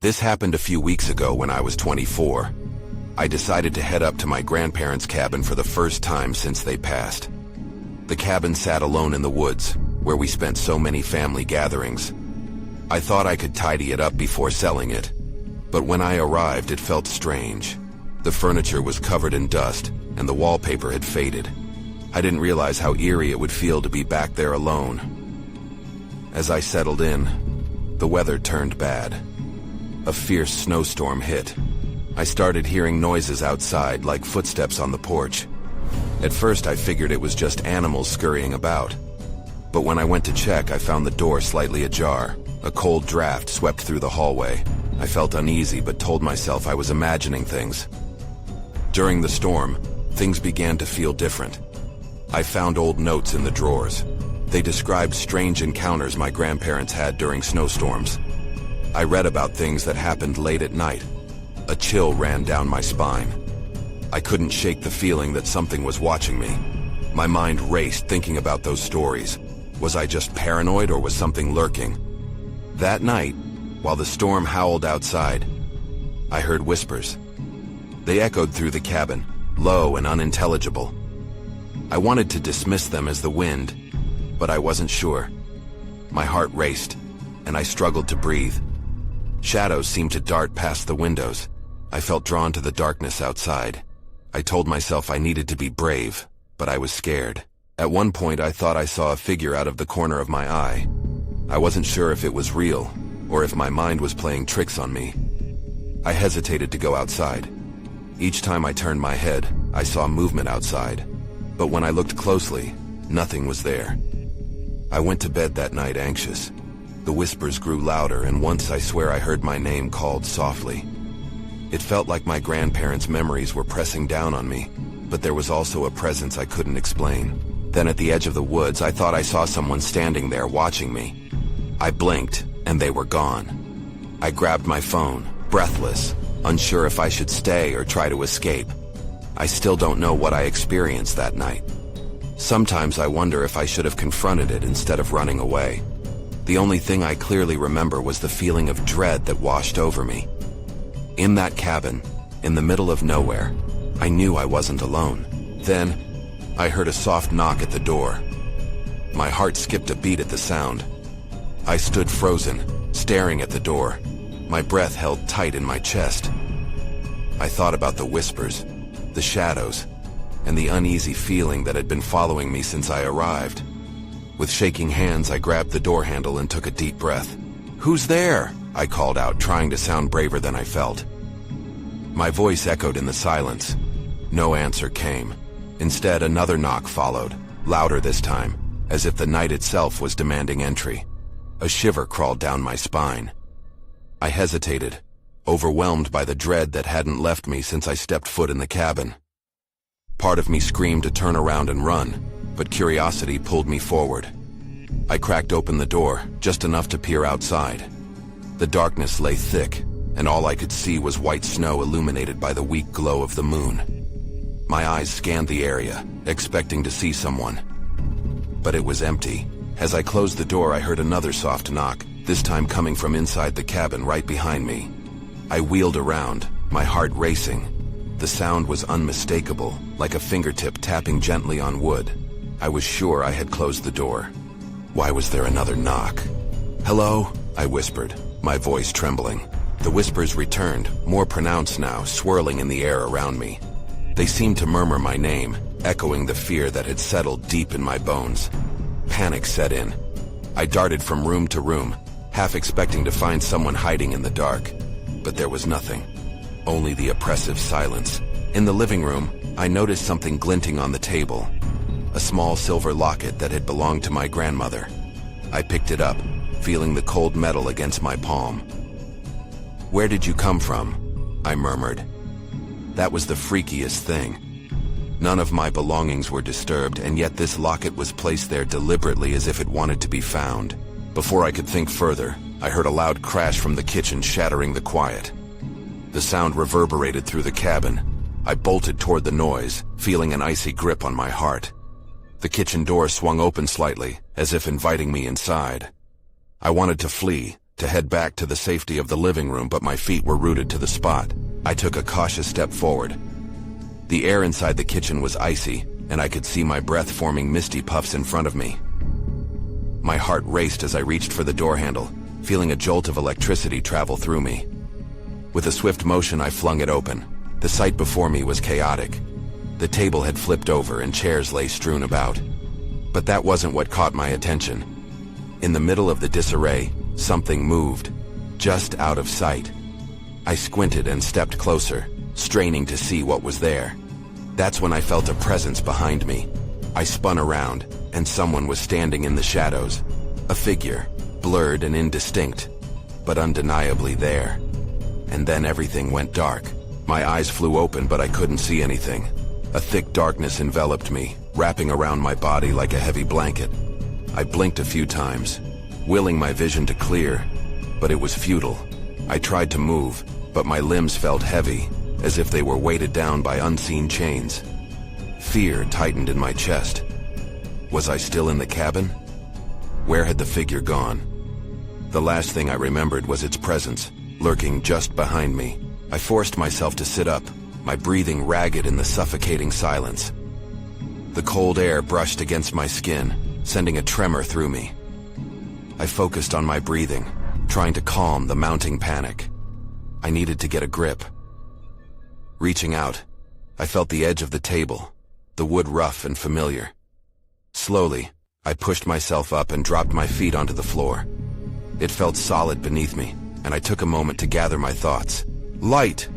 This happened a few weeks ago when I was 24. I decided to head up to my grandparents' cabin for the first time since they passed. The cabin sat alone in the woods, where we spent so many family gatherings. I thought I could tidy it up before selling it, but when I arrived it felt strange. The furniture was covered in dust, and the wallpaper had faded. I didn't realize how eerie it would feel to be back there alone. As I settled in, the weather turned bad. A fierce snowstorm hit. I started hearing noises outside, like footsteps on the porch. At first I figured it was just animals scurrying about. But when I went to check, I found the door slightly ajar. A cold draft swept through the hallway. I felt uneasy but told myself I was imagining things. During the storm, things began to feel different. I found old notes in the drawers. They described strange encounters my grandparents had during snowstorms. I read about things that happened late at night. A chill ran down my spine. I couldn't shake the feeling that something was watching me. My mind raced thinking about those stories. Was I just paranoid or was something lurking? That night, while the storm howled outside, I heard whispers. They echoed through the cabin, low and unintelligible. I wanted to dismiss them as the wind, but I wasn't sure. My heart raced, and I struggled to breathe. Shadows seemed to dart past the windows. I felt drawn to the darkness outside. I told myself I needed to be brave, but I was scared. At one point I thought I saw a figure out of the corner of my eye. I wasn't sure if it was real, or if my mind was playing tricks on me. I hesitated to go outside. Each time I turned my head, I saw movement outside. But when I looked closely, nothing was there. I went to bed that night anxious. The whispers grew louder, and once I swear I heard my name called softly. It felt like my grandparents' memories were pressing down on me, but there was also a presence I couldn't explain. Then at the edge of the woods, I thought I saw someone standing there watching me. I blinked, and they were gone. I grabbed my phone, breathless, unsure if I should stay or try to escape. I still don't know what I experienced that night. Sometimes I wonder if I should have confronted it instead of running away. The only thing I clearly remember was the feeling of dread that washed over me. In that cabin, in the middle of nowhere, I knew I wasn't alone. Then, I heard a soft knock at the door. My heart skipped a beat at the sound. I stood frozen, staring at the door, my breath held tight in my chest. I thought about the whispers, the shadows, and the uneasy feeling that had been following me since I arrived. With shaking hands, I grabbed the door handle and took a deep breath. "Who's there?" I called out, trying to sound braver than I felt. My voice echoed in the silence. No answer came. Instead, another knock followed, louder this time, as if the night itself was demanding entry. A shiver crawled down my spine. I hesitated, overwhelmed by the dread that hadn't left me since I stepped foot in the cabin. Part of me screamed to turn around and run, but curiosity pulled me forward. I cracked open the door, just enough to peer outside. The darkness lay thick, and all I could see was white snow illuminated by the weak glow of the moon. My eyes scanned the area, expecting to see someone. But it was empty. As I closed the door, I heard another soft knock, this time coming from inside the cabin right behind me. I wheeled around, my heart racing. The sound was unmistakable, like a fingertip tapping gently on wood. I was sure I had closed the door. Why was there another knock? "Hello?" I whispered, my voice trembling. The whispers returned, more pronounced now, swirling in the air around me. They seemed to murmur my name, echoing the fear that had settled deep in my bones. Panic set in. I darted from room to room, half expecting to find someone hiding in the dark. But there was nothing. Only the oppressive silence. In the living room, I noticed something glinting on the table. A small silver locket that had belonged to my grandmother. I picked it up, feeling the cold metal against my palm. "Where did you come from?" I murmured. That was the freakiest thing. None of my belongings were disturbed, and yet this locket was placed there deliberately as if it wanted to be found. Before I could think further, I heard a loud crash from the kitchen shattering the quiet. The sound reverberated through the cabin. I bolted toward the noise, feeling an icy grip on my heart. The kitchen door swung open slightly, as if inviting me inside. I wanted to flee, to head back to the safety of the living room, but my feet were rooted to the spot. I took a cautious step forward. The air inside the kitchen was icy, and I could see my breath forming misty puffs in front of me. My heart raced as I reached for the door handle, feeling a jolt of electricity travel through me. With a swift motion, I flung it open. The sight before me was chaotic. The table had flipped over and chairs lay strewn about. But that wasn't what caught my attention. In the middle of the disarray, something moved, just out of sight. I squinted and stepped closer, straining to see what was there. That's when I felt a presence behind me. I spun around, and someone was standing in the shadows. A figure, blurred and indistinct, but undeniably there. And then everything went dark. My eyes flew open, but I couldn't see anything. A thick darkness enveloped me, wrapping around my body like a heavy blanket. I blinked a few times, willing my vision to clear, but it was futile. I tried to move, but my limbs felt heavy, as if they were weighted down by unseen chains. Fear tightened in my chest. Was I still in the cabin? Where had the figure gone? The last thing I remembered was its presence, lurking just behind me. I forced myself to sit up, my breathing ragged in the suffocating silence. The cold air brushed against my skin, sending a tremor through me. I focused on my breathing, trying to calm the mounting panic. I needed to get a grip. Reaching out, I felt the edge of the table, the wood rough and familiar. Slowly, I pushed myself up and dropped my feet onto the floor. It felt solid beneath me, and I took a moment to gather my thoughts. Light!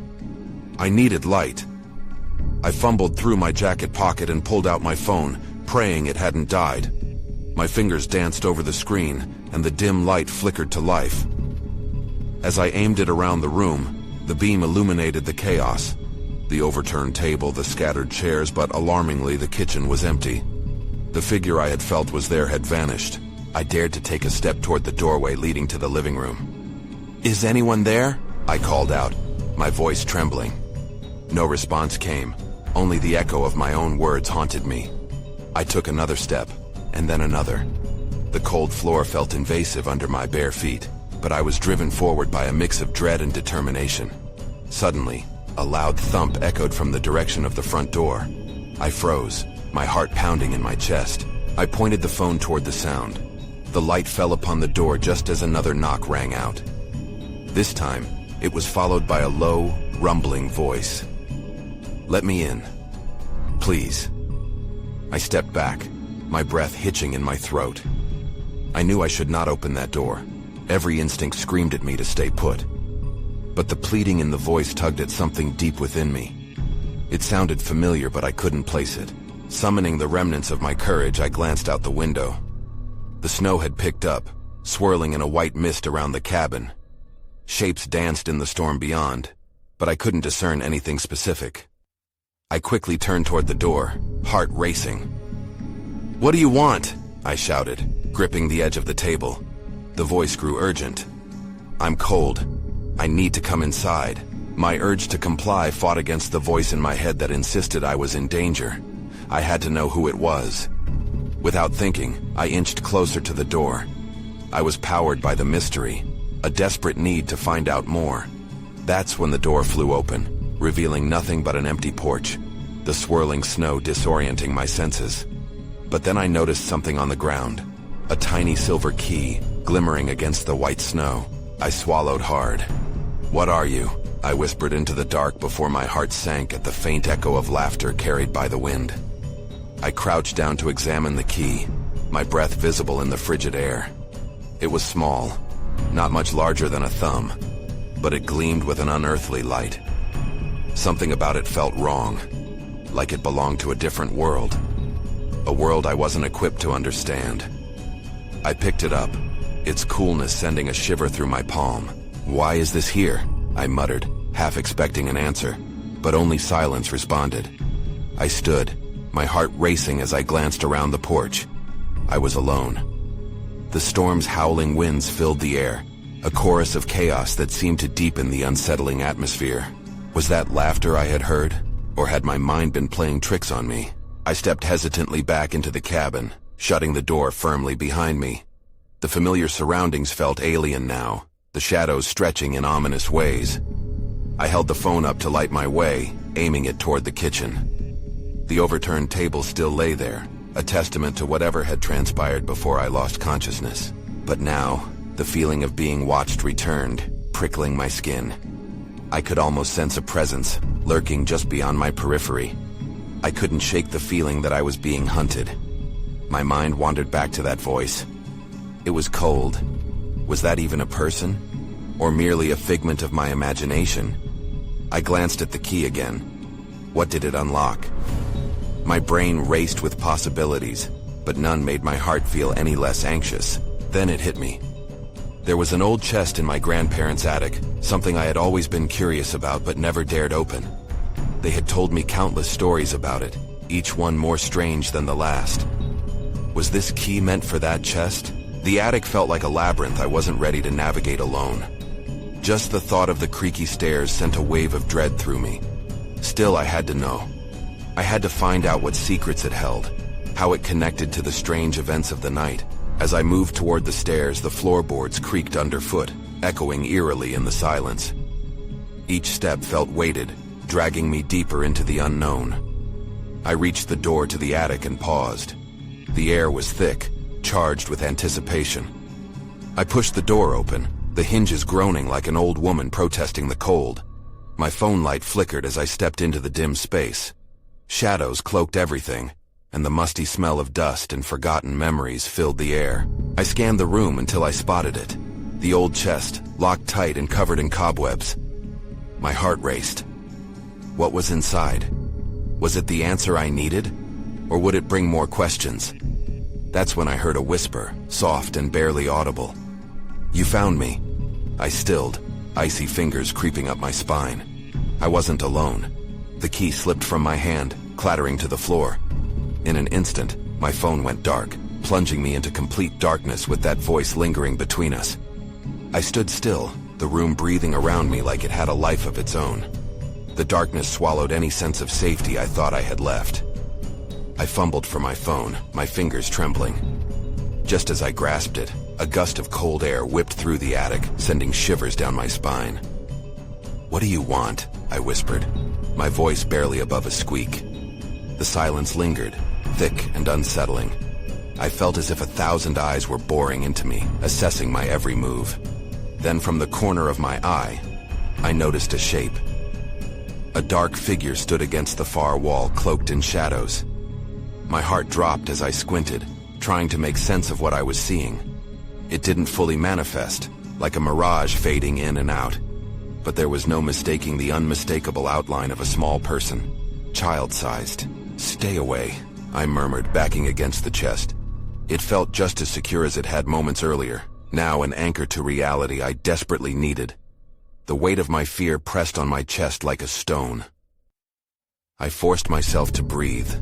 I needed light. I fumbled through my jacket pocket and pulled out my phone, praying it hadn't died. My fingers danced over the screen, and the dim light flickered to life. As I aimed it around the room, the beam illuminated the chaos. The overturned table, the scattered chairs, but alarmingly, the kitchen was empty. The figure I had felt was there had vanished. I dared to take a step toward the doorway leading to the living room. "Is anyone there?" I called out, my voice trembling. No response came. Only the echo of my own words haunted me. I took another step, and then another. The cold floor felt invasive under my bare feet, but I was driven forward by a mix of dread and determination. Suddenly, a loud thump echoed from the direction of the front door. I froze, my heart pounding in my chest. I pointed the phone toward the sound. The light fell upon the door just as another knock rang out. This time, it was followed by a low, rumbling voice. "Let me in. Please." I stepped back, my breath hitching in my throat. I knew I should not open that door. Every instinct screamed at me to stay put. But the pleading in the voice tugged at something deep within me. It sounded familiar, but I couldn't place it. Summoning the remnants of my courage, I glanced out the window. The snow had picked up, swirling in a white mist around the cabin. Shapes danced in the storm beyond, but I couldn't discern anything specific. I quickly turned toward the door, heart racing. "What do you want?" I shouted, gripping the edge of the table. The voice grew urgent. "I'm cold. I need to come inside." My urge to comply fought against the voice in my head that insisted I was in danger. I had to know who it was. Without thinking, I inched closer to the door. I was powered by the mystery, a desperate need to find out more. That's when the door flew open, revealing nothing but an empty porch, the swirling snow disorienting my senses. But then I noticed something on the ground, a tiny silver key glimmering against the white snow. I swallowed hard. "What are you?" I whispered into the dark before my heart sank at the faint echo of laughter carried by the wind. I crouched down to examine the key, my breath visible in the frigid air. It was small, not much larger than a thumb, but it gleamed with an unearthly light. Something about it felt wrong, like it belonged to a different world, a world I wasn't equipped to understand. I picked it up, its coolness sending a shiver through my palm. "Why is this here?" I muttered, half expecting an answer, but only silence responded. I stood, my heart racing as I glanced around the porch. I was alone. The storm's howling winds filled the air, a chorus of chaos that seemed to deepen the unsettling atmosphere. Was that laughter I had heard, or had my mind been playing tricks on me? I stepped hesitantly back into the cabin, shutting the door firmly behind me. The familiar surroundings felt alien now, the shadows stretching in ominous ways. I held the phone up to light my way, aiming it toward the kitchen. The overturned table still lay there, a testament to whatever had transpired before I lost consciousness. But now, the feeling of being watched returned, prickling my skin. I could almost sense a presence, lurking just beyond my periphery. I couldn't shake the feeling that I was being hunted. My mind wandered back to that voice. It was cold. Was that even a person? Or merely a figment of my imagination? I glanced at the key again. What did it unlock? My brain raced with possibilities, but none made my heart feel any less anxious. Then it hit me. There was an old chest in my grandparents' attic, something I had always been curious about but never dared open. They had told me countless stories about it, each one more strange than the last. Was this key meant for that chest? The attic felt like a labyrinth I wasn't ready to navigate alone. Just the thought of the creaky stairs sent a wave of dread through me. Still, I had to know. I had to find out what secrets it held, how it connected to the strange events of the night. As I moved toward the stairs, the floorboards creaked underfoot, echoing eerily in the silence. Each step felt weighted, dragging me deeper into the unknown. I reached the door to the attic and paused. The air was thick, charged with anticipation. I pushed the door open, the hinges groaning like an old woman protesting the cold. My phone light flickered as I stepped into the dim space. Shadows cloaked everything, and the musty smell of dust and forgotten memories filled the air. I scanned the room until I spotted it. The old chest, locked tight and covered in cobwebs. My heart raced. What was inside? Was it the answer I needed? Or would it bring more questions? That's when I heard a whisper, soft and barely audible. "You found me." I stilled, icy fingers creeping up my spine. I wasn't alone. The key slipped from my hand, clattering to the floor. In an instant, my phone went dark, plunging me into complete darkness with that voice lingering between us. I stood still, the room breathing around me like it had a life of its own. The darkness swallowed any sense of safety I thought I had left. I fumbled for my phone, my fingers trembling. Just as I grasped it, a gust of cold air whipped through the attic, sending shivers down my spine. "What do you want?" I whispered, my voice barely above a squeak. The silence lingered, thick and unsettling. I felt as if 1,000 eyes were boring into me, assessing my every move. Then from the corner of my eye, I noticed a shape. A dark figure stood against the far wall, cloaked in shadows. My heart dropped as I squinted, trying to make sense of what I was seeing. It didn't fully manifest, like a mirage fading in and out. But there was no mistaking the unmistakable outline of a small person, child-sized. "Stay away," I murmured, backing against the chest. It felt just as secure as it had moments earlier, now an anchor to reality I desperately needed. The weight of my fear pressed on my chest like a stone. I forced myself to breathe.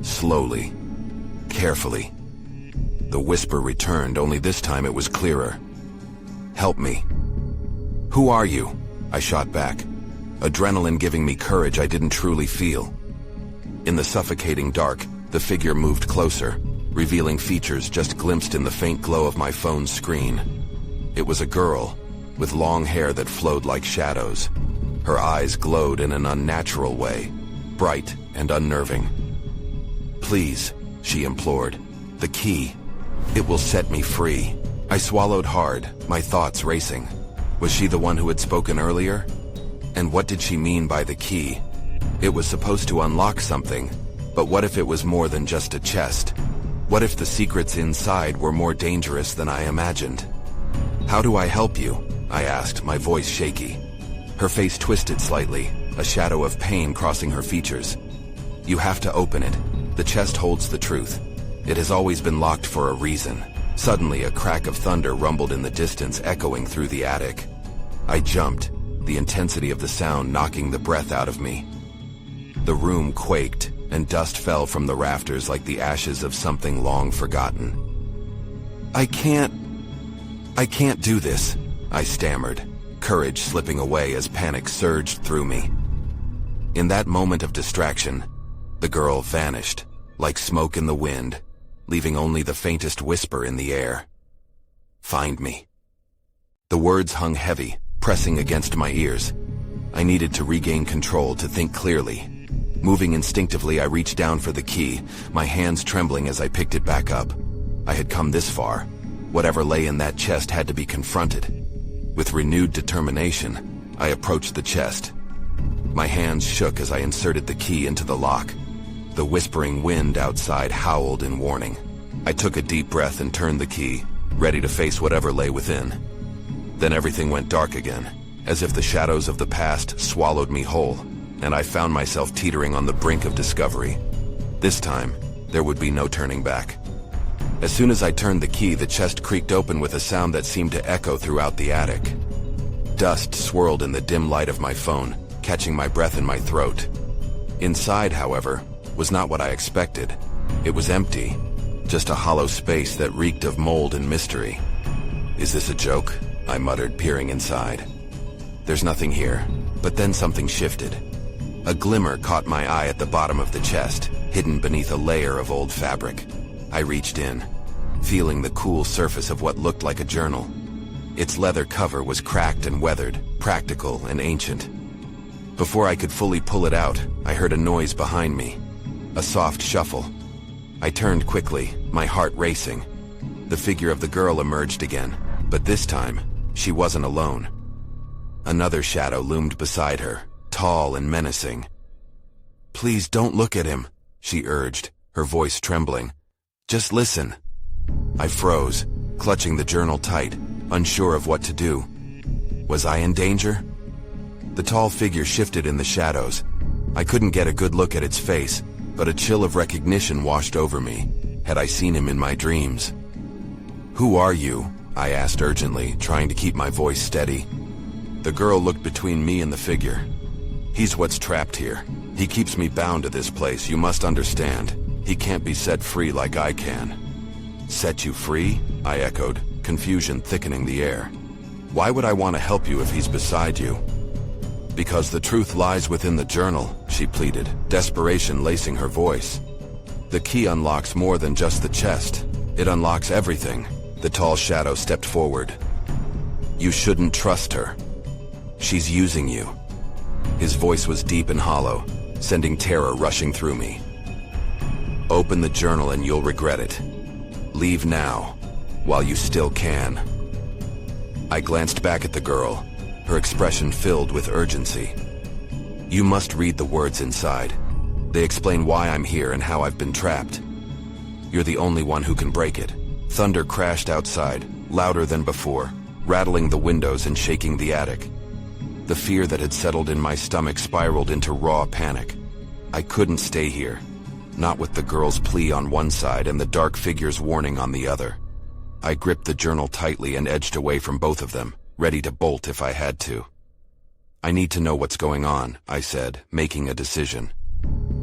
Slowly, carefully. The whisper returned, only this time it was clearer. "Help me." "Who are you?" I shot back, adrenaline giving me courage I didn't truly feel. In the suffocating dark, the figure moved closer, revealing features just glimpsed in the faint glow of my phone's screen. It was a girl, with long hair that flowed like shadows. Her eyes glowed in an unnatural way, bright and unnerving. "Please," she implored. "The key. It will set me free." I swallowed hard, my thoughts racing. Was she the one who had spoken earlier? And what did she mean by the key? It was supposed to unlock something, but what if it was more than just a chest? What if the secrets inside were more dangerous than I imagined? "How do I help you?" I asked, my voice shaky. Her face twisted slightly, a shadow of pain crossing her features. "You have to open it. The chest holds the truth. It has always been locked for a reason." Suddenly, a crack of thunder rumbled in the distance, echoing through the attic. I jumped, the intensity of the sound knocking the breath out of me. The room quaked, and dust fell from the rafters like the ashes of something long forgotten. I can't do this," I stammered, courage slipping away as panic surged through me. In that moment of distraction, the girl vanished, like smoke in the wind, leaving only the faintest whisper in the air. "Find me." The words hung heavy, pressing against my ears. I needed to regain control, to think clearly. Moving instinctively, I reached down for the key, my hands trembling as I picked it back up. I had come this far. Whatever lay in that chest had to be confronted. With renewed determination, I approached the chest. My hands shook as I inserted the key into the lock. The whispering wind outside howled in warning. I took a deep breath and turned the key, ready to face whatever lay within. Then everything went dark again, as if the shadows of the past swallowed me whole, and I found myself teetering on the brink of discovery. This time, there would be no turning back. As soon as I turned the key, the chest creaked open with a sound that seemed to echo throughout the attic. Dust swirled in the dim light of my phone, catching my breath in my throat. Inside, however, was not what I expected. It was empty, just a hollow space that reeked of mold and mystery. "Is this a joke?" I muttered, peering inside. "There's nothing here." But then something shifted. A glimmer caught my eye at the bottom of the chest, hidden beneath a layer of old fabric. I reached in, feeling the cool surface of what looked like a journal. Its leather cover was cracked and weathered, practical and ancient. Before I could fully pull it out, I heard a noise behind me. A soft shuffle. I turned quickly, my heart racing. The figure of the girl emerged again, but this time, she wasn't alone. Another shadow loomed beside her, tall and menacing. "Please don't look at him," she urged, her voice trembling. "Just listen." I froze, clutching the journal tight, unsure of what to do. Was I in danger? The tall figure shifted in the shadows. I couldn't get a good look at its face, but a chill of recognition washed over me. Had I seen him in my dreams? "Who are you?" I asked urgently, trying to keep my voice steady. The girl looked between me and the figure. "He's what's trapped here. He keeps me bound to this place, you must understand. He can't be set free like I can." "Set you free?" I echoed, confusion thickening the air. "Why would I want to help you if he's beside you?" "Because the truth lies within the journal," she pleaded, desperation lacing her voice. "The key unlocks more than just the chest. It unlocks everything." The tall shadow stepped forward. "You shouldn't trust her. She's using you." His voice was deep and hollow, sending terror rushing through me. "Open the journal and you'll regret it. Leave now, while you still can." I glanced back at the girl, her expression filled with urgency. "You must read the words inside. They explain why I'm here and how I've been trapped. You're the only one who can break it." Thunder crashed outside, louder than before, rattling the windows and shaking the attic. The fear that had settled in my stomach spiraled into raw panic. I couldn't stay here, not with the girl's plea on one side and the dark figure's warning on the other. I gripped the journal tightly and edged away from both of them, ready to bolt if I had to. "I need to know what's going on," I said, making a decision.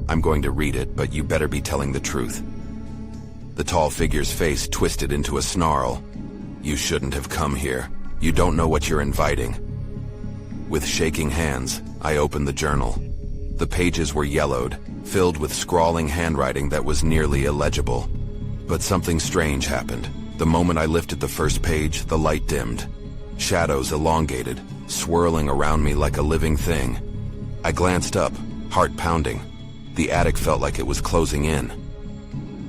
"I'm going to read it, but you better be telling the truth." The tall figure's face twisted into a snarl. "You shouldn't have come here. You don't know what you're inviting." With shaking hands, I opened the journal. The pages were yellowed, filled with scrawling handwriting that was nearly illegible. But something strange happened. The moment I lifted the first page, the light dimmed. Shadows elongated, swirling around me like a living thing. I glanced up, heart pounding. The attic felt like it was closing in.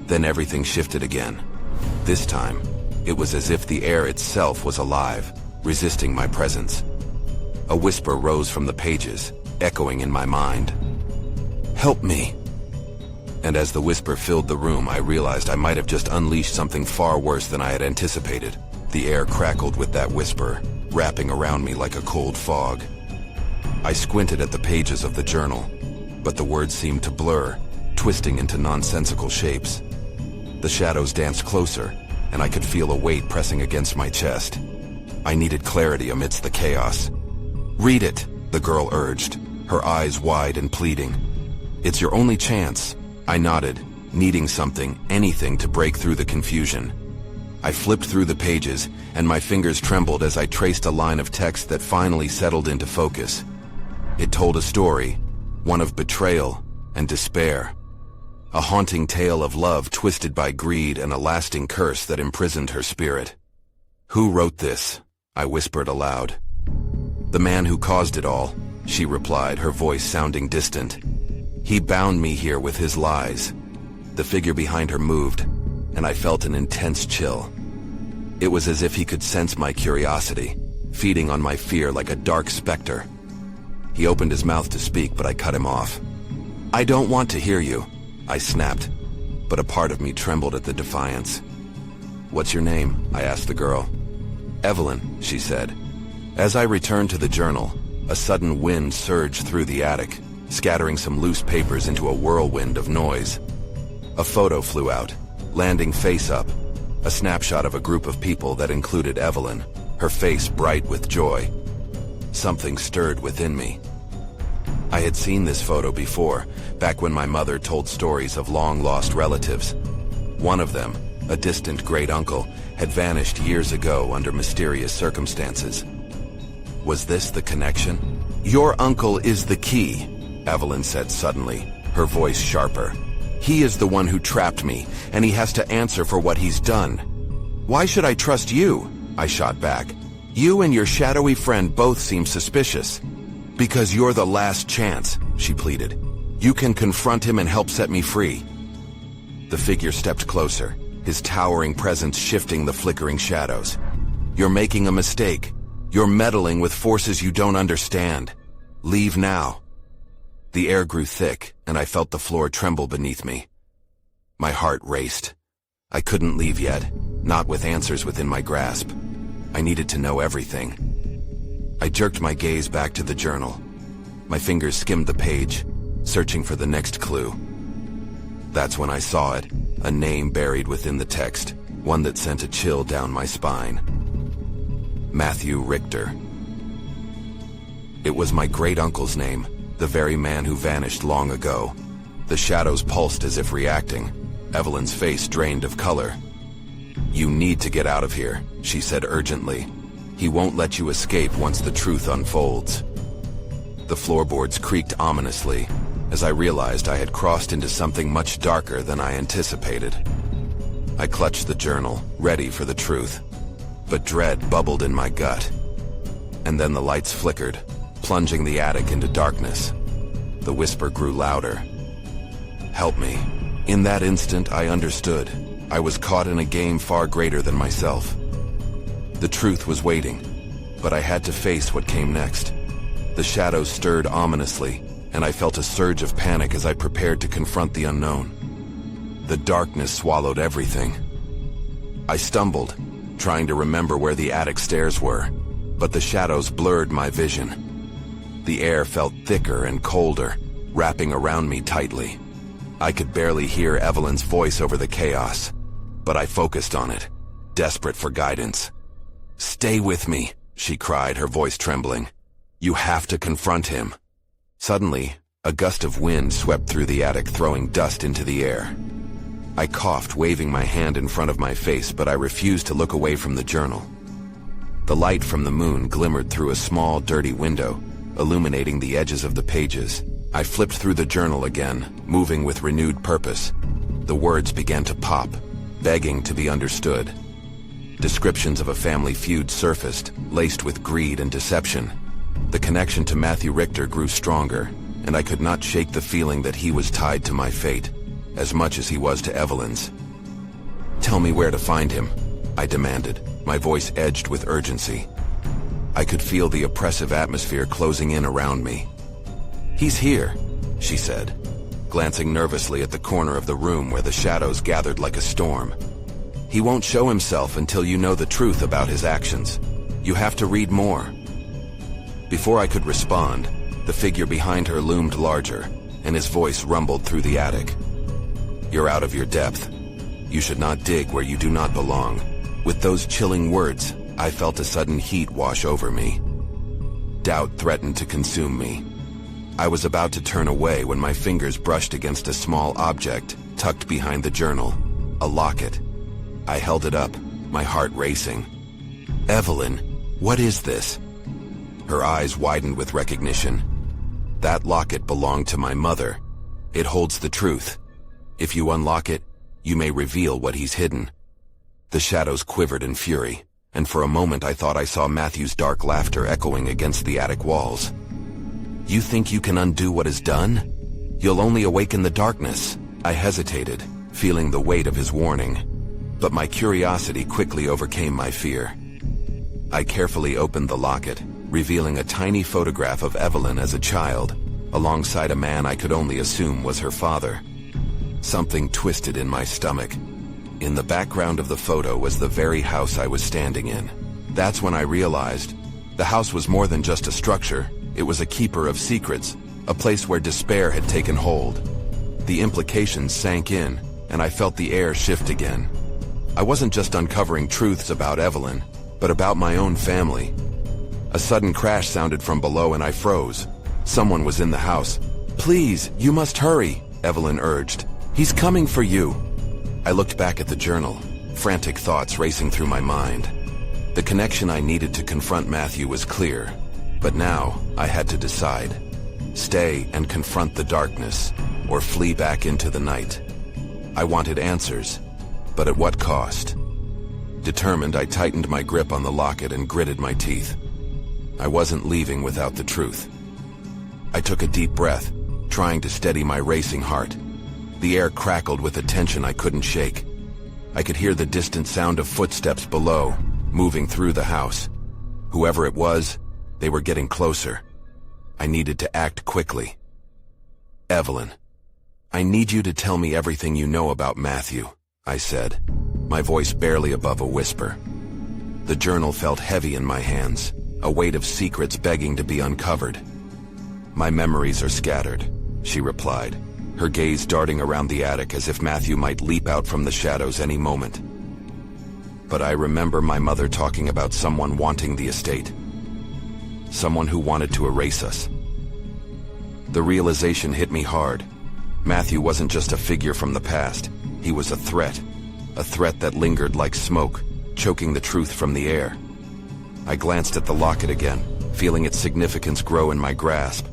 Then everything shifted again. This time, it was as if the air itself was alive, resisting my presence. A whisper rose from the pages, echoing in my mind. "Help me!" And as the whisper filled the room, I realized I might have just unleashed something far worse than I had anticipated. The air crackled with that whisper, wrapping around me like a cold fog. I squinted at the pages of the journal, but the words seemed to blur, twisting into nonsensical shapes. The shadows danced closer, and I could feel a weight pressing against my chest. I needed clarity amidst the chaos. "Read it," the girl urged, her eyes wide and pleading. "It's your only chance." I nodded, needing something, anything to break through the confusion. I flipped through the pages, and my fingers trembled as I traced a line of text that finally settled into focus. It told a story, one of betrayal and despair. A haunting tale of love twisted by greed and a lasting curse that imprisoned her spirit. "Who wrote this?" I whispered aloud. "The man who caused it all," she replied, her voice sounding distant. "He bound me here with his lies." The figure behind her moved, and I felt an intense chill. It was as if he could sense my curiosity, feeding on my fear like a dark specter. He opened his mouth to speak, but I cut him off. "I don't want to hear you," I snapped, but a part of me trembled at the defiance. "What's your name?" I asked the girl. "Evelyn," she said. As I returned to the journal, a sudden wind surged through the attic, scattering some loose papers into a whirlwind of noise. A photo flew out, landing face up, a snapshot of a group of people that included Evelyn, her face bright with joy. Something stirred within me. I had seen this photo before, back when my mother told stories of long-lost relatives. One of them, a distant great-uncle, had vanished years ago under mysterious circumstances. Was this the connection? "Your uncle is the key," Evelyn said suddenly, her voice sharper. "He is the one who trapped me, and he has to answer for what he's done." "Why should I trust you?" I shot back. "You and your shadowy friend both seem suspicious." "Because you're the last chance," she pleaded. "You can confront him and help set me free." The figure stepped closer, his towering presence shifting the flickering shadows. "You're making a mistake. You're meddling with forces you don't understand. Leave now." The air grew thick, and I felt the floor tremble beneath me. My heart raced. I couldn't leave yet, not with answers within my grasp. I needed to know everything. I jerked my gaze back to the journal. My fingers skimmed the page, searching for the next clue. That's when I saw it, a name buried within the text, one that sent a chill down my spine. Matthew Richter. It was my great-uncle's name, the very man who vanished long ago. The shadows pulsed as if reacting. Evelyn's face drained of color. "You need to get out of here," she said urgently. "He won't let you escape once the truth unfolds." The floorboards creaked ominously as I realized I had crossed into something much darker than I anticipated. I clutched the journal, ready for the truth, but dread bubbled in my gut. And then the lights flickered, plunging the attic into darkness. The whisper grew louder. "Help me." In that instant, I understood. I was caught in a game far greater than myself. The truth was waiting, but I had to face what came next. The shadows stirred ominously, and I felt a surge of panic as I prepared to confront the unknown. The darkness swallowed everything. I stumbled, trying to remember where the attic stairs were, but the shadows blurred my vision. The air felt thicker and colder, wrapping around me tightly. I could barely hear Evelyn's voice over the chaos, but I focused on it, desperate for guidance. "Stay with me," she cried, her voice trembling. "You have to confront him." Suddenly, a gust of wind swept through the attic, throwing dust into the air. I coughed, waving my hand in front of my face, but I refused to look away from the journal. The light from the moon glimmered through a small, dirty window, illuminating the edges of the pages. I flipped through the journal again, moving with renewed purpose. The words began to pop, begging to be understood. Descriptions of a family feud surfaced, laced with greed and deception. The connection to Matthew Richter grew stronger, and I could not shake the feeling that he was tied to my fate, as much as he was to Evelyn's. "Tell me where to find him," I demanded, my voice edged with urgency. I could feel the oppressive atmosphere closing in around me. "He's here," she said, glancing nervously at the corner of the room where the shadows gathered like a storm. "He won't show himself until you know the truth about his actions. You have to read more." Before I could respond, the figure behind her loomed larger, and his voice rumbled through the attic. "You're out of your depth. You should not dig where you do not belong." With those chilling words, I felt a sudden heat wash over me. Doubt threatened to consume me. I was about to turn away when my fingers brushed against a small object tucked behind the journal, a locket. I held it up, my heart racing. "Evelyn, what is this?" Her eyes widened with recognition. "That locket belonged to my mother. It holds the truth. If you unlock it, you may reveal what he's hidden." The shadows quivered in fury, and for a moment I thought I saw Matthew's dark laughter echoing against the attic walls. "You think you can undo what is done? You'll only awaken the darkness." I hesitated, feeling the weight of his warning, but my curiosity quickly overcame my fear. I carefully opened the locket, revealing a tiny photograph of Evelyn as a child, alongside a man I could only assume was her father. Something twisted in my stomach. In the background of the photo was the very house I was standing in. That's when I realized the house was more than just a structure. It was a keeper of secrets, a place where despair had taken hold. The implications sank in, and I felt the air shift again. I wasn't just uncovering truths about Evelyn, but about my own family. A sudden crash sounded from below and I froze. Someone was in the house. "Please, you must hurry," Evelyn urged. "He's coming for you." I looked back at the journal, frantic thoughts racing through my mind. The connection I needed to confront Matthew was clear, but now I had to decide. Stay and confront the darkness, or flee back into the night. I wanted answers, but at what cost? Determined, I tightened my grip on the locket and gritted my teeth. I wasn't leaving without the truth. I took a deep breath, trying to steady my racing heart. The air crackled with a tension I couldn't shake. I could hear the distant sound of footsteps below, moving through the house. Whoever it was, they were getting closer. I needed to act quickly. "Evelyn, I need you to tell me everything you know about Matthew," I said, my voice barely above a whisper. The journal felt heavy in my hands, a weight of secrets begging to be uncovered. "My memories are scattered," she replied, her gaze darting around the attic as if Matthew might leap out from the shadows any moment. "But I remember my mother talking about someone wanting the estate. Someone who wanted to erase us." The realization hit me hard. Matthew wasn't just a figure from the past. He was a threat that lingered like smoke, choking the truth from the air. I glanced at the locket again, feeling its significance grow in my grasp.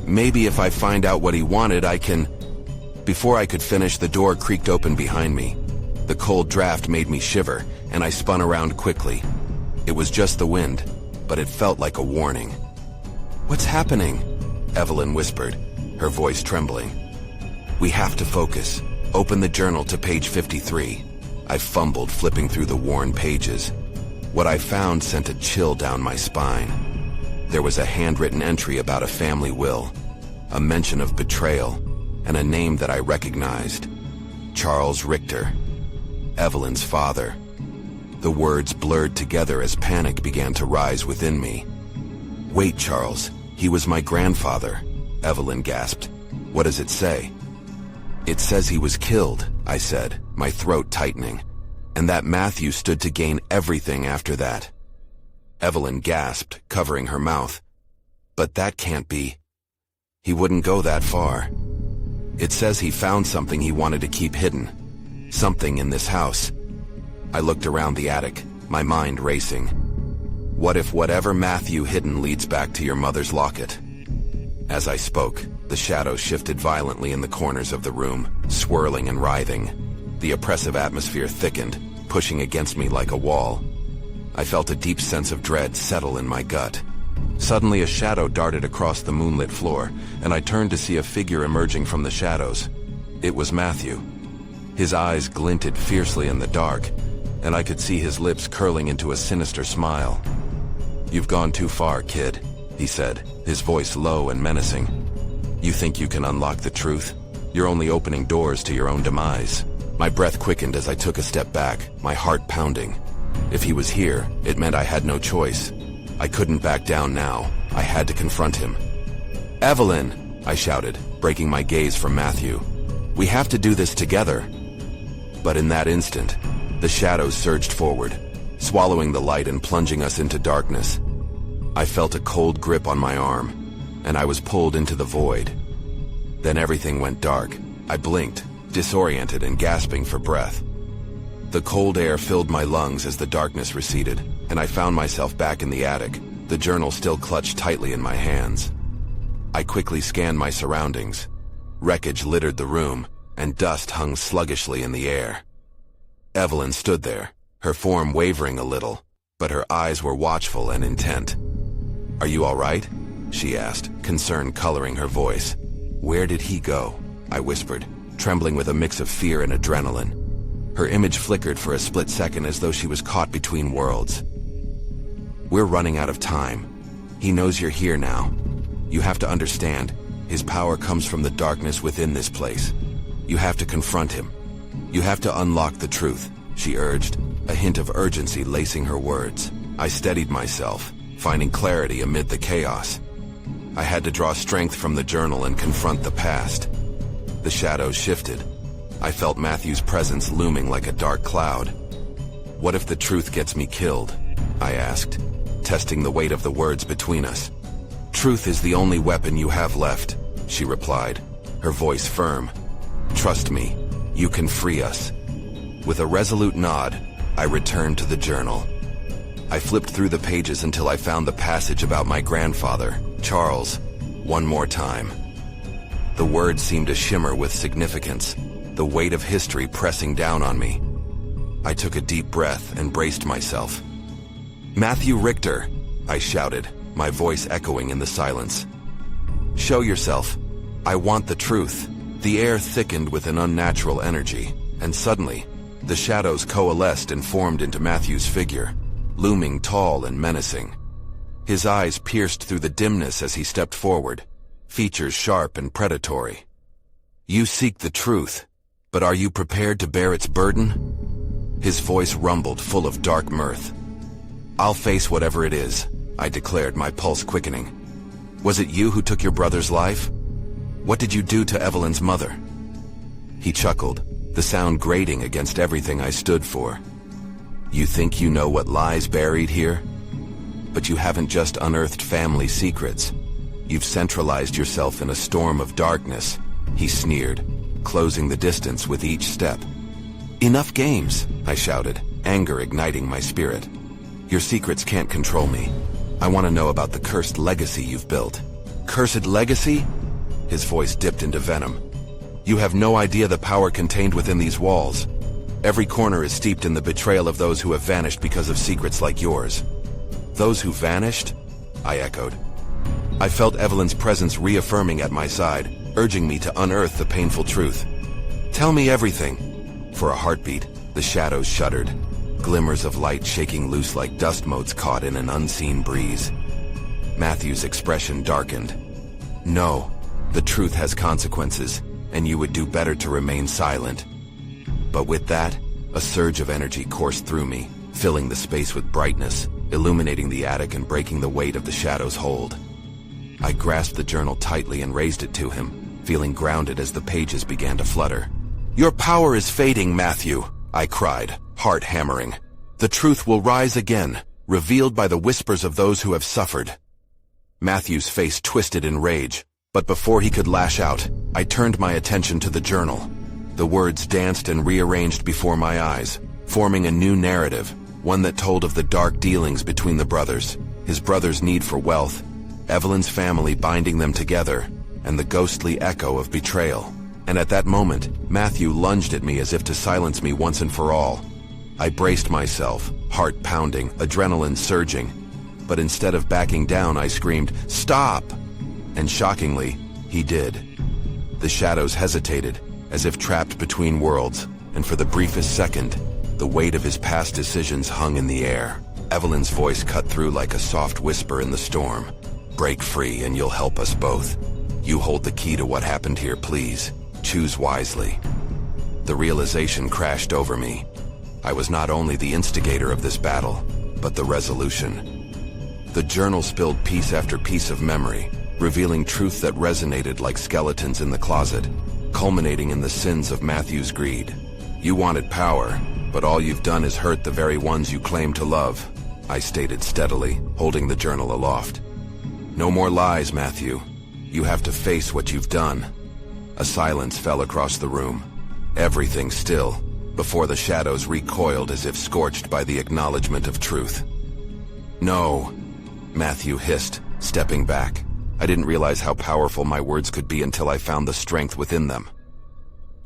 "Maybe if I find out what he wanted, I can..." Before I could finish, the door creaked open behind me. The cold draft made me shiver, and I spun around quickly. It was just the wind, but it felt like a warning. "What's happening?" Evelyn whispered, her voice trembling. "We have to focus. Open the journal to page 53. I fumbled, flipping through the worn pages. What I found sent a chill down my spine. There was a handwritten entry about a family will, a mention of betrayal, and a name that I recognized. Charles Richter, Evelyn's father. The words blurred together as panic began to rise within me. "Wait, Charles, he was my grandfather," Evelyn gasped. "What does it say?" "It says he was killed," I said, my throat tightening, "and that Matthew stood to gain everything after that." Evelyn gasped, covering her mouth. "But that can't be. He wouldn't go that far. It says he found something he wanted to keep hidden. Something in this house." I looked around the attic, my mind racing. What if whatever Matthew hidden leads back to your mother's locket? As I spoke, the shadows shifted violently in the corners of the room, swirling and writhing. The oppressive atmosphere thickened, pushing against me like a wall. I felt a deep sense of dread settle in my gut. Suddenly a shadow darted across the moonlit floor, and I turned to see a figure emerging from the shadows. It was Matthew. His eyes glinted fiercely in the dark, and I could see his lips curling into a sinister smile. "You've gone too far, kid," he said, his voice low and menacing. "You think you can unlock the truth? You're only opening doors to your own demise." My breath quickened as I took a step back, my heart pounding. If he was here, it meant I had no choice. I couldn't back down now. I had to confront him. "Evelyn!" I shouted, breaking my gaze from Matthew. "We have to do this together." But in that instant, the shadows surged forward, swallowing the light and plunging us into darkness. I felt a cold grip on my arm, and I was pulled into the void. Then everything went dark. I blinked, disoriented and gasping for breath. The cold air filled my lungs as the darkness receded, and I found myself back in the attic, the journal still clutched tightly in my hands. I quickly scanned my surroundings. Wreckage littered the room, and dust hung sluggishly in the air. Evelyn stood there, her form wavering a little, but her eyes were watchful and intent. "Are you all right?" she asked, concern coloring her voice. "Where did he go?" I whispered, trembling with a mix of fear and adrenaline. Her image flickered for a split second as though she was caught between worlds. "We're running out of time. He knows you're here now. You have to understand, his power comes from the darkness within this place. You have to confront him. You have to unlock the truth," she urged, a hint of urgency lacing her words. I steadied myself, finding clarity amid the chaos. I had to draw strength from the journal and confront the past. The shadows shifted. I felt Matthew's presence looming like a dark cloud. "What if the truth gets me killed?" I asked, testing the weight of the words between us. "Truth is the only weapon you have left," she replied, her voice firm. "Trust me, you can free us." With a resolute nod, I returned to the journal. I flipped through the pages until I found the passage about my grandfather, Charles, one more time. The words seemed to shimmer with significance, the weight of history pressing down on me. I took a deep breath and braced myself. "Matthew Richter," I shouted, my voice echoing in the silence. "Show yourself. I want the truth." The air thickened with an unnatural energy, and suddenly, the shadows coalesced and formed into Matthew's figure, looming tall and menacing. His eyes pierced through the dimness as he stepped forward, features sharp and predatory. "You seek the truth, but are you prepared to bear its burden?" His voice rumbled, full of dark mirth. "I'll face whatever it is," I declared, my pulse quickening. "Was it you who took your brother's life? What did you do to Evelyn's mother?" He chuckled, the sound grating against everything I stood for. "You think you know what lies buried here? But you haven't just unearthed family secrets. You've centralized yourself in a storm of darkness," he sneered, closing the distance with each step. "Enough games," I shouted, anger igniting my spirit. "Your secrets can't control me. I want to know about the cursed legacy you've built." "Cursed legacy?" His voice dipped into venom. "You have no idea the power contained within these walls. Every corner is steeped in the betrayal of those who have vanished because of secrets like yours." "Those who vanished?" I echoed. I felt Evelyn's presence reaffirming at my side, urging me to unearth the painful truth. "Tell me everything." For a heartbeat, the shadows shuddered, glimmers of light shaking loose like dust motes caught in an unseen breeze. Matthew's expression darkened. "No, the truth has consequences, and you would do better to remain silent." But with that, a surge of energy coursed through me, filling the space with brightness, illuminating the attic and breaking the weight of the shadow's hold. I grasped the journal tightly and raised it to him, feeling grounded as the pages began to flutter. "Your power is fading, Matthew," I cried, heart hammering. "The truth will rise again, revealed by the whispers of those who have suffered." Matthew's face twisted in rage, but before he could lash out, I turned my attention to the journal. The words danced and rearranged before my eyes, forming a new narrative, one that told of the dark dealings between the brothers, his brother's need for wealth, Evelyn's family binding them together, and the ghostly echo of betrayal. And at that moment, Matthew lunged at me as if to silence me once and for all. I braced myself, heart pounding, adrenaline surging. But instead of backing down, I screamed, "Stop!" And shockingly, he did. The shadows hesitated, as if trapped between worlds, and for the briefest second, the weight of his past decisions hung in the air. Evelyn's voice cut through like a soft whisper in the storm. "Break free and you'll help us both. You hold the key to what happened here, please. Choose wisely." The realization crashed over me. I was not only the instigator of this battle, but the resolution. The journal spilled piece after piece of memory, revealing truth that resonated like skeletons in the closet, culminating in the sins of Matthew's greed. "You wanted power, but all you've done is hurt the very ones you claim to love," I stated steadily, holding the journal aloft. "No more lies, Matthew. You have to face what you've done." A silence fell across the room, everything still, before the shadows recoiled as if scorched by the acknowledgement of truth. "No," Matthew hissed, stepping back. I didn't realize how powerful my words could be until I found the strength within them.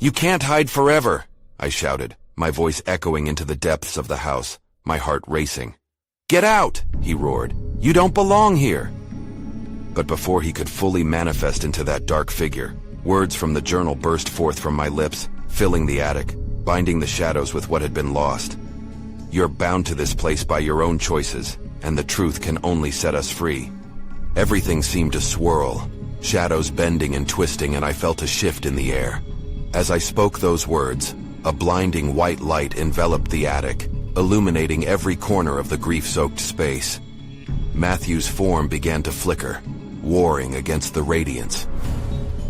"You can't hide forever," I shouted, my voice echoing into the depths of the house, my heart racing. "Get out!" he roared. "You don't belong here!" But before he could fully manifest into that dark figure, words from the journal burst forth from my lips, filling the attic, binding the shadows with what had been lost. "You're bound to this place by your own choices, and the truth can only set us free." Everything seemed to swirl, shadows bending and twisting, and I felt a shift in the air. As I spoke those words, a blinding white light enveloped the attic, illuminating every corner of the grief-soaked space. Matthew's form began to flicker, warring against the radiance.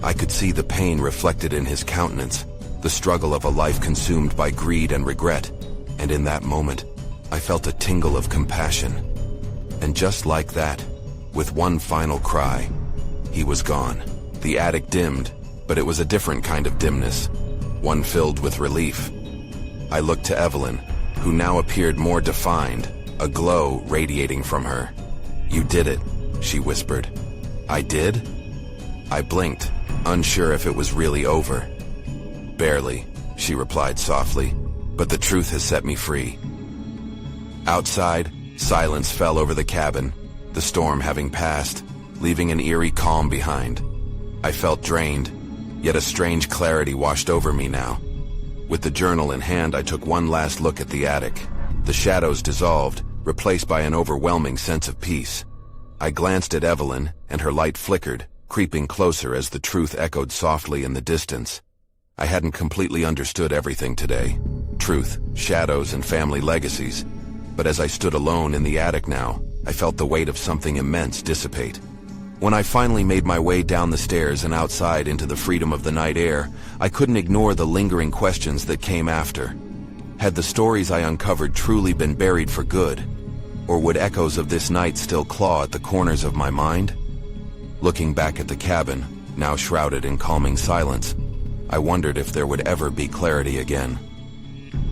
I could see the pain reflected in his countenance, the struggle of a life consumed by greed and regret, and in that moment, I felt a tingle of compassion. And just like that, with one final cry, he was gone. The attic dimmed, but it was a different kind of dimness, one filled with relief. I looked to Evelyn, who now appeared more defined, a glow radiating from her. "You did it," she whispered. "I did?" I blinked, unsure if it was really over. "Barely," she replied softly, "but the truth has set me free." Outside, silence fell over the cabin, the storm having passed, leaving an eerie calm behind. I felt drained, yet a strange clarity washed over me now. With the journal in hand, I took one last look at the attic. The shadows dissolved, replaced by an overwhelming sense of peace. I glanced at Evelyn, and her light flickered, creeping closer as the truth echoed softly in the distance. I hadn't completely understood everything today. Truth, shadows, and family legacies. But as I stood alone in the attic now, I felt the weight of something immense dissipate. When I finally made my way down the stairs and outside into the freedom of the night air, I couldn't ignore the lingering questions that came after. Had the stories I uncovered truly been buried for good? Or would echoes of this night still claw at the corners of my mind? Looking back at the cabin, now shrouded in calming silence, I wondered if there would ever be clarity again.